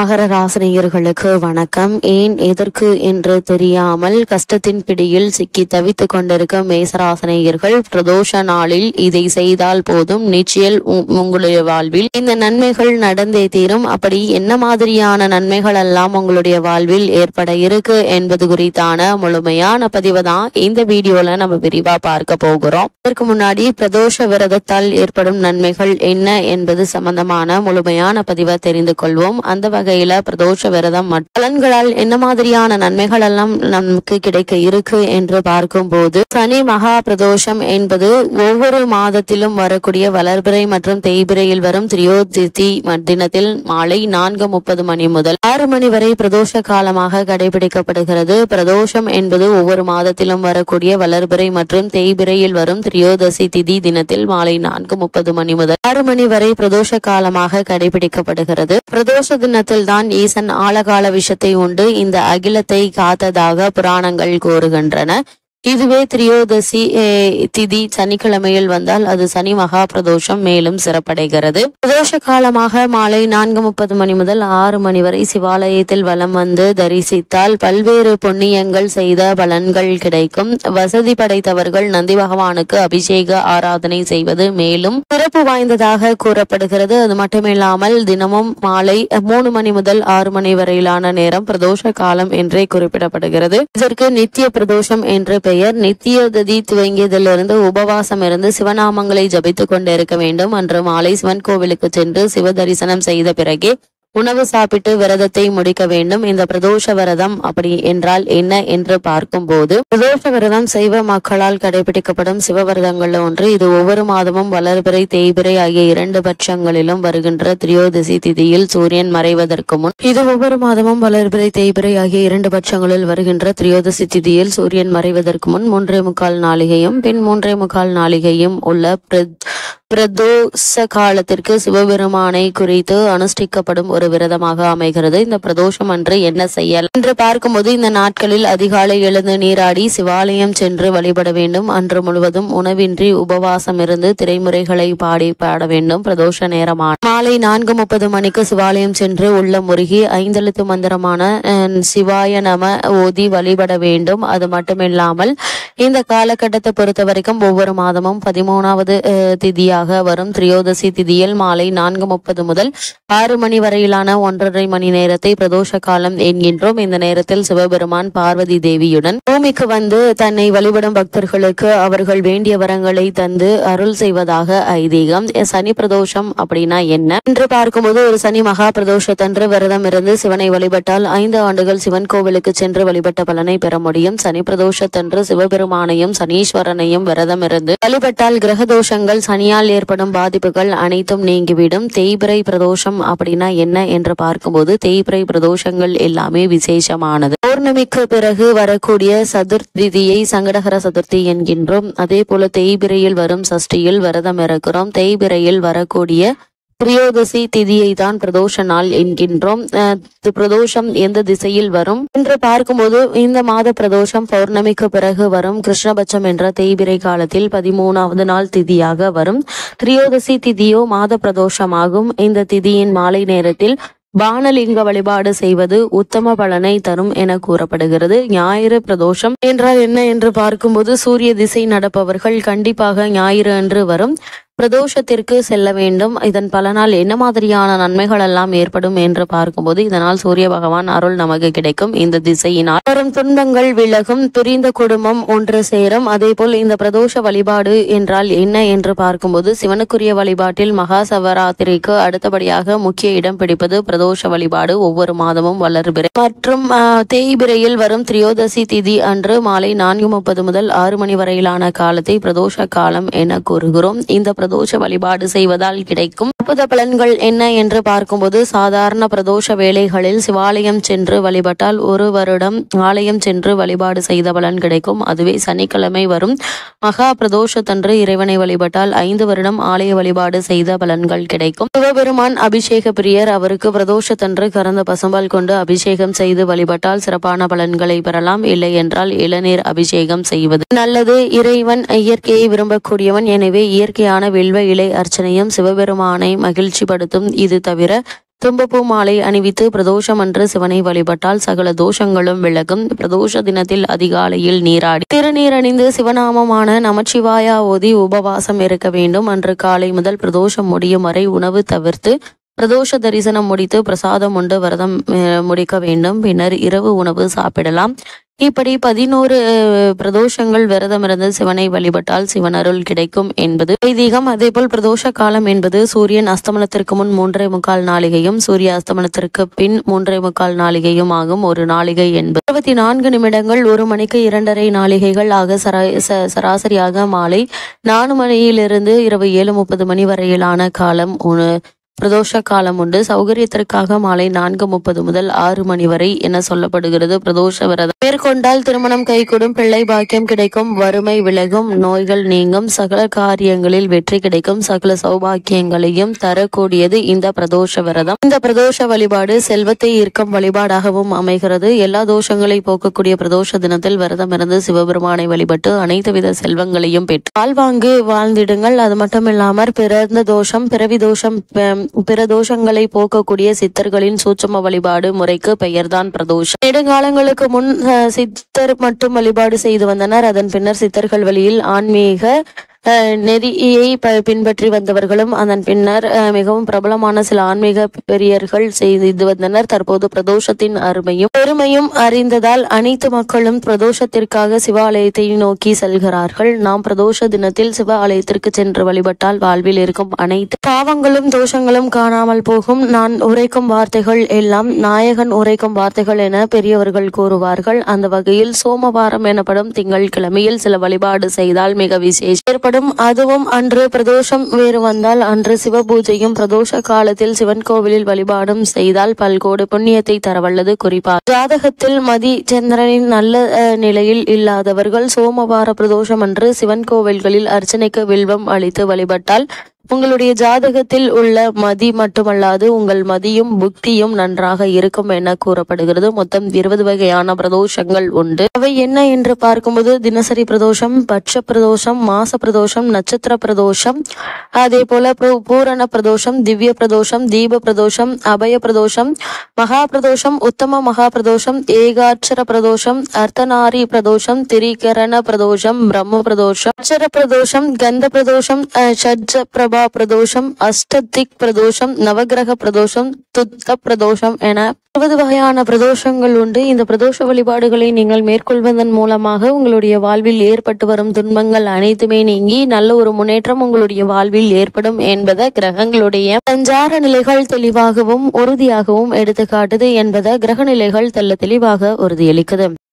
மகர ராசினியர்களுக்கு வணக்கம். ஏன் எதற்கு என்று தெரியாமல் கஷ்டத்தின் பிடியில் சிக்கி தவித்துக் கொண்டிருக்கும் மேசராசினியர்கள் பிரதோஷ நாளில் இதை செய்தால் போதும், நிச்சயம் உங்களுடைய வாழ்வில் இந்த நன்மைகள் நடந்தே தீரும். அப்படி என்ன மாதிரியான நன்மைகள் எல்லாம் உங்களுடைய வாழ்வில் ஏற்பட இருக்கு என்பது குறித்தான முழுமையான பதிவு தான் இந்த வீடியோல நம்ம விரிவா பார்க்க போகிறோம். இதற்கு முன்னாடி பிரதோஷ விரதத்தால் ஏற்படும் நன்மைகள் என்ன என்பது சம்பந்தமான முழுமையான பதிவை தெரிந்து கொள்வோம். அந்த வகையில பிரதோஷ விரதம் பலன்களால் என்ன மாதிரியான நன்மைகள் எல்லாம் நமக்கு கிடைக்க இருக்கு என்று பார்க்கும் போது, சனி மகா பிரதோஷம் என்பது ஒவ்வொரு மாதத்திலும் வரக்கூடிய வளர்பிறை மற்றும் தேய்பிறையில் வரும் திரியோதிதி தினத்தில் மாலை 4:30 மணி முதல் 6 மணி வரை பிரதோஷ காலமாக கடைபிடிக்கப்படுகிறது. பிரதோஷம் என்பது ஒவ்வொரு மாதத்திலும் வரக்கூடிய வளர்பிறை மற்றும் தேய்பிறையில் வரும் திரியோதசி திதி தினத்தில் மாலை 4:30 மணி முதல் 6 மணி வரை பிரதோஷ காலமாக கடைபிடிக்கப்படுகிறது. பிரதோஷ தினத்தில் தான் ஈசன் ஆழகால விஷத்தை உண்டு இந்த அகிலத்தை காத்ததாக புராணங்கள் கூறுகின்றன. இதுவே திரியோதசி திதி சனிக்கிழமையில் வந்தால் அது சனி மகா பிரதோஷம் மேலும் சிறப்படைகிறது. பிரதோஷ காலமாக மாலை 4:30 மணி முதல் 6 மணி வரை சிவாலயத்தில் வலம் வந்து தரிசித்தால் பல்வேறு புண்ணியங்கள் செய்த பலன்கள் கிடைக்கும். வசதி படைத்தவர்கள் நந்தி பகவானுக்கு அபிஷேக ஆராதனை செய்வது மேலும் சிறப்பு வாய்ந்ததாக கூறப்படுகிறது. அது மட்டுமில்லாமல் தினமும் மாலை 3 மணி முதல் 6 மணி வரையிலான நேரம் பிரதோஷ காலம் என்றே குறிப்பிடப்படுகிறது. இதற்கு நித்திய பிரதோஷம் என்று பெயர். நித்தியதி துவங்கியதிலிருந்து உபவாசம் இருந்து சிவநாமங்களை ஜபித்துக் கொண்டிருக்க வேண்டும். அன்று மாலை சிவன் கோவிலுக்கு சென்று சிவ தரிசனம் செய்த பிறகே உணவு சாப்பிட்டு விரதத்தை முடிக்க வேண்டும். இந்த பிரதோஷ விரதம் அப்படி என்றால் என்ன என்று பார்க்கும் போது, பிரதோஷ விரதம் சைவ மக்களால் கடைபிடிக்கப்படும் சிவவிரதங்கள் ஒன்று. இது ஒவ்வொரு மாதமும் வளர்பிறை தேய்பிறை ஆகிய 2 பட்சங்களிலும் வருகின்ற திரியோதசி திதியில் சூரியன் மறைவதற்கு முன் இது ஒவ்வொரு மாதமும் வளர்பிறை தேய்பிறை ஆகிய 2 பட்சங்களில் வருகின்ற திரியோதசி திதியில் சூரியன் மறைவதற்கு முன் 3:45 நாளிகையும் பின் 3:45 நாளிகையும் உள்ள பிரதோஷ காலத்திற்கு சிவபெருமானை குறித்து அனுஷ்டிக்கப்படும் ஒரு விரதமாக அமைகிறது. இந்த பிரதோஷம் அன்று என்ன செய்யலாம் என்று பார்க்கும்போது, இந்த நாட்களில் அதிகாலை எழுந்து நீராடி சிவாலயம் சென்று வழிபட வேண்டும். அன்று முழுவதும் உணவின்றி உபவாசம் இருந்து திரைமுறைகளை பாட வேண்டும். பிரதோஷ நேரமான மாலை 4:30 மணிக்கு சிவாலயம் சென்று உள்ள முருகி 5 எழுத்து மந்திரமான சிவாய நம ஓதி வழிபட வேண்டும். அது மட்டுமில்லாமல் இந்த காலகட்டத்தை பொறுத்த வரைக்கும் ஒவ்வொரு மாதமும் 13வது திதியாக வரும் திரியோதசி திதியில் மாலை 4:30 முதல் 6 மணி வரையிலான 1.5 மணி நேரத்தை பிரதோஷ காலம் என்கின்றோம். இந்த நேரத்தில் சிவபெருமான் பார்வதி தேவியுடன் பூமிக்கு வந்து தன்னை வழிபடும் பக்தர்களுக்கு அவர்கள் வேண்டிய வரங்களை தந்து அருள் செய்வதாக ஐதீகம். சனி பிரதோஷம் அப்படின்னா என்ன என்று பார்க்கும்போது, ஒரு சனி மகா பிரதோஷத்தன்று விரதம் இருந்து சிவனை வழிபட்டால் 5 ஆண்டுகள் சிவன் கோவிலுக்கு சென்று வழிபட்ட பலனை பெற முடியும். சனி பிரதோஷத்தன்று சிவபெருமானையும் சனீஸ்வரனையும் விரதம் இருந்து வழிபட்டால் கிரக தோஷங்கள், சனியால் ஏற்படும் பாதிப்புகள் அனைத்தும் நீங்கிவிடும். தேய்பிறை பிரதோஷம் அப்படின்னா என்ன என்று பார்க்கும்போது, தேய்பிறை பிரதோஷங்கள் எல்லாமே விசேஷமானது. பௌர்ணமிக்கு பிறகு வரக்கூடிய சதுர்த்திதியை சங்கடகர சதுர்த்தி என்கின்றோம். அதே போல தேய்பிறையில் வரும் சஷ்டியில் விரதம் இருக்கிறோம். தேய்பிறையில் வரக்கூடிய திரியோதசி திதியை தான் பிரதோஷ நாள் என்கின்றோம். பிரதோஷம் எந்த திசையில் வரும் என்று பார்க்கும்போது, இந்த மாத பிரதோஷம் பௌர்ணமிக்கு பிறகு வரும் கிருஷ்ணபட்சம் என்ற தேய்பிறை காலத்தில் 13வது நாள் திதியாக வரும். திரியோதசி திதியோ மாத பிரதோஷமாகும். இந்த திதியின் மாலை நேரத்தில் பானலிங்க வழிபாடு செய்வது உத்தம பலனை தரும் என கூறப்படுகிறது. ஞாயிறு பிரதோஷம் என்றால் என்ன என்று பார்க்கும்போது, சூரிய திசை நடப்பவர்கள் கண்டிப்பாக ஞாயிறு அன்று வரும் பிரதோஷத்திற்கு செல்ல வேண்டும். இதன் பலனால் என்ன மாதிரியான நன்மைகள் எல்லாம் ஏற்படும் என்று பார்க்கும்போது, இதனால் சூரிய பகவான் அருள் நமக்கு கிடைக்கும். இந்த திசையினால் வரும் துன்பங்கள் விலகும். பிரிந்த குடும்பம் ஒன்று சேரும். அதே போல் இந்த பிரதோஷ வழிபாடு என்றால் என்ன என்று பார்க்கும்போது, சிவனுக்குரிய வழிபாட்டில் மகா சிவராத்திரிக்கு அடுத்தபடியாக முக்கிய இடம் பிடிப்பது பிரதோஷ வழிபாடு. ஒவ்வொரு மாதமும் வளர்பிறை மற்றும் தேய்பிறையில் வரும் திரியோதசி திதி அன்று மாலை 4:30 முதல் 6 மணி வரையிலான காலத்தை பிரதோஷ காலம் என கூறுகிறோம். இந்த பிரதோஷ வழிபாடு செய்வதால் கிடைக்கும் அற்புத பலன்கள் என்ன என்று பார்க்கும்போது, சாதாரண பிரதோஷ வேளைகளில் சிவாலயம் சென்று வழிபட்டால் 1 வருடம் ஆலயம் சென்று வழிபாடு செய்த பலன் கிடைக்கும். அதுவே சனிக்கிழமை வரும் மகா பிரதோஷத்தன்று இறைவனை வழிபட்டால் 5 வருடம் ஆலய வழிபாடு செய்த பலன்கள் கிடைக்கும். சிவபெருமான் அபிஷேக பிரியர். அவருக்கு பிரதோஷத்தன்று கறந்த பசும்பால் கொண்டு அபிஷேகம் செய்து வழிபட்டால் சிறப்பான பலன்களை பெறலாம். இல்லை என்றால் இளநீர் அபிஷேகம் செய்வது நல்லது. இறைவன் இயற்கையை விரும்பக்கூடியவன். எனவே இயற்கையான வில்வ இலை அர்ச்சனையும் சிவபெருமானை சிவனை மகிழ்ச்சிப்படுத்தும். இது தவிர தும்பப்பூ மாலை அணிவித்து பிரதோஷம் அன்று சிவனை வழிபட்டால் சகல தோஷங்களும் விலகும். பிரதோஷ தினத்தில் அதிகாலையில் நீராடி திருநீர் அணிந்து சிவநாமமான நமச்சிவாயா ஓதி உபவாசம் இருக்க வேண்டும். அன்று காலை முதல் பிரதோஷம் முடியும் வரை உணவு தவிர்த்து பிரதோஷ தரிசனம் முடித்து பிரசாதம் உண்டு விரதம் முடிக்க வேண்டும். பின்னர் இரவு உணவு சாப்பிடலாம். இப்படி 11 பிரதோஷங்கள் விரதம் இருந்து சிவனை வழிபட்டால் சிவனருள் கிடைக்கும் என்பது ஐதீகம். அதேபோல் பிரதோஷ காலம் என்பது சூரியன் அஸ்தமனத்திற்கு முன் 3.25 நாளிகையும் சூரிய அஸ்தமனத்திற்கு பின் 3.25 நாளிகையும் ஆகும். ஒரு நாளிகை என்பது 24 நிமிடங்கள். 1 மணிக்கு 2.5 நாளிகைகள் ஆக சராசரியாக மாலை 4 மணியிலிருந்து இரவு 7:30 மணி வரையிலான காலம் பிரதோஷ காலம் உண்டு. சௌகரியத்திற்காக மாலை 4:30 முதல் 6 மணி வரை என சொல்லப்படுகிறது. பிரதோஷ விரதம் மேற்கொண்டால் திருமணம் கைகூடும், பிள்ளை பாக்கியம் கிடைக்கும், வறுமை விலகும், நோய்கள் நீங்கும், சகல காரியங்களில் வெற்றி கிடைக்கும், சகல சௌபாக்கியங்களையும் தரக்கூடியது இந்த பிரதோஷ விரதம். இந்த பிரதோஷ வழிபாடு செல்வத்தை ஈர்க்கும் வழிபாடாகவும் அமைகிறது. எல்லா தோஷங்களை போக்கக்கூடிய பிரதோஷ தினத்தில் விரதம் இருந்து சிவபெருமானை வழிபட்டு அனைத்து வித செல்வங்களையும் பெற்று வாழ்வாங்கு வாழ்ந்திடுங்கள். அது மட்டும் இல்லாமல் பிறந்த தோஷம், பிறவி தோஷம், பிற தோஷங்களை போக்கக்கூடிய சித்தர்களின் சூட்சும வழிபாடு முறைக்கு பெயர்தான் பிரதோஷம். நெடுங்காலங்களுக்கு முன் சித்தர் மட்டும் வழிபாடு செய்து வந்தனர். அதன் பின்னர் சித்தர்கள் வழியில் ஆன்மீக நெறியை பின்பற்றி வந்தவர்களும் அதன் பின்னர் மிகவும் பிரபலமான சில ஆன்மீக பெரியர்கள் செய்து வந்தனர். தற்போது பிரதோஷத்தின் அருமையும் பெருமையும் அறிந்ததால் அனைத்து மக்களும் பிரதோஷத்திற்காக சிவாலயத்தை நோக்கி செல்கிறார்கள். நாம் பிரதோஷ தினத்தில் சிவ ஆலயத்திற்கு சென்று வழிபட்டால் வாழ்வில் இருக்கும் அனைத்து பாவங்களும் தோஷங்களும் காணாமல் போகும். நான் உரைக்கும் வார்த்தைகள் எல்லாம் நாயகன் உரைக்கும் வார்த்தைகள் என பெரியவர்கள் கூறுவார்கள். அந்த வகையில் சோமவாரம் எனப்படும் திங்கள் கிழமையில் சில வழிபாடு செய்தால் மிக விசேஷம். அதுவும் அன்று பிரதோஷம் வேறு வந்தால் அன்று சிவ பூஜையும் பிரதோஷ காலத்தில் சிவன் கோவிலில் வழிபாடும் செய்தால் பல்கோடு புண்ணியத்தை தரவல்லது. குறிப்பாக ஜாதகத்தில் மதி சந்திரனின் நல்ல நிலையில் இல்லாதவர்கள் சோமவார பிரதோஷம் அன்று சிவன் கோவில்களில் அர்ச்சனைக்கு வில்வம் அளித்து வழிபட்டால் உங்களுடைய ஜாதகத்தில் உள்ள மதி மட்டுமல்லாது உங்கள் மதியும் புக்தியும் நன்றாக இருக்கும் என கூறப்படுகிறது. மொத்தம் 20 வகையான பிரதோஷங்கள் உண்டு. அவை என்ன என்று பார்க்கும்போது தினசரி பிரதோஷம், பட்ச பிரதோஷம், மாச பிரதோஷம், நட்சத்திர பிரதோஷம், அதே போல பூரண பிரதோஷம், திவ்ய பிரதோஷம், தீப பிரதோஷம், அபய பிரதோஷம், மகா பிரதோஷம், உத்தம மகா பிரதோஷம், ஏகாட்சர பிரதோஷம், அர்த்தநாரி பிரதோஷம், திரிகரண பிரதோஷம், பிரம்ம பிரதோஷம், அட்சர பிரதோஷம், கந்த பிரதோஷம், ஷட்ஜ பிரபா பிரதோஷம், அஷ்டதிக் பிரதோஷம், நவகிரக பிரதோஷம், துத்த பிரதோஷம் என 20 வகையான பிரதோஷங்கள் உண்டு. இந்த பிரதோஷ வழிபாடுகளை நீங்கள் மேற்கொள்வதன் மூலமாக உங்களுடைய வாழ்வில் ஏற்பட்டு வரும் துன்பங்கள் அனைத்துமே நீங்கி நல்ல ஒரு முன்னேற்றம் உங்களுடைய வாழ்வில் ஏற்படும் என்பதை கிரகங்களுடைய சஞ்சார நிலைகள் தெளிவாகவும் உறுதியாகவும் எடுத்துக்காட்டுது என்பதை கிரக நிலைகள் தெளிவாக உறுதியளிக்குது.